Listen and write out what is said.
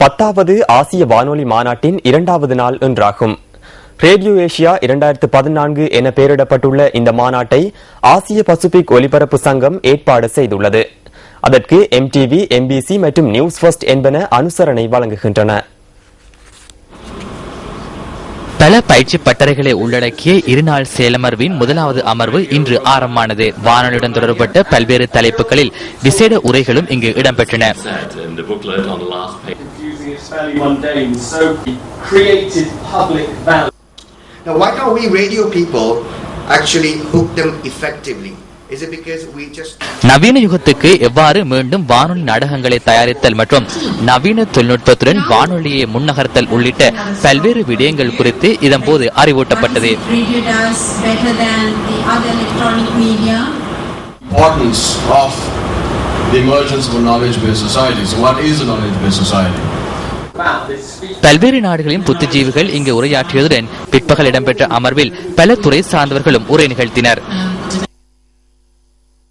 10வது ஆசிய வானொலி மாநாட்டின் 2வது நாள் இன்றாகும். ரேடியோ ஏசியா 2014 என பெயரிடப்பட்டுள்ள இந்த மாநாட்டை ஆசிய பசிபிக் ஒலிபரப்பு சங்கம் ஏற்பாடு செய்துள்ளது. அதற்கு MTV, MBC மற்றும் நியூஸ் ஃபர்ஸ்ட் என்பன அனுசரணை வழங்குகின்றன. பல பயிற்சி பட்டறைகளை உள்ளடக்கிய இருநாள் சேலமர்வின் முதலாவது அமர்வு இன்று ஆரம்பமானது. வானொலியுடன் தொடர்பட்ட பல்வேறு தலைப்புகளில் விசேட உரைகளும் இங்கு இடம்பெற்றன. Now, why can't we radio people actually hook them effectively? Is it because we just நவீன யுகத்துக்கு எவ்வாறு மீண்டும் வானொலி நாடகங்களை தயாரித்தல் மற்றும் நவீன தொழில்நுட்பத்துடன் வானொலியை முன்னகர்த்தல் உள்ளிட்ட பல்வேறு விடயங்கள் குறித்து இதன்போது அறிவூட்டப்பட்டது. Importance of the emergence of a knowledge-based society. So, what is a knowledge-based society? பல்வேறு நாடுகளின் புத்திஜீவிகள் இங்கு உரையாற்றியதுடன் பிற்பகல் இடம்பெற்ற அமர்வில் பல துறை சார்ந்தவர்களும் உரை நிகழ்த்தினர்.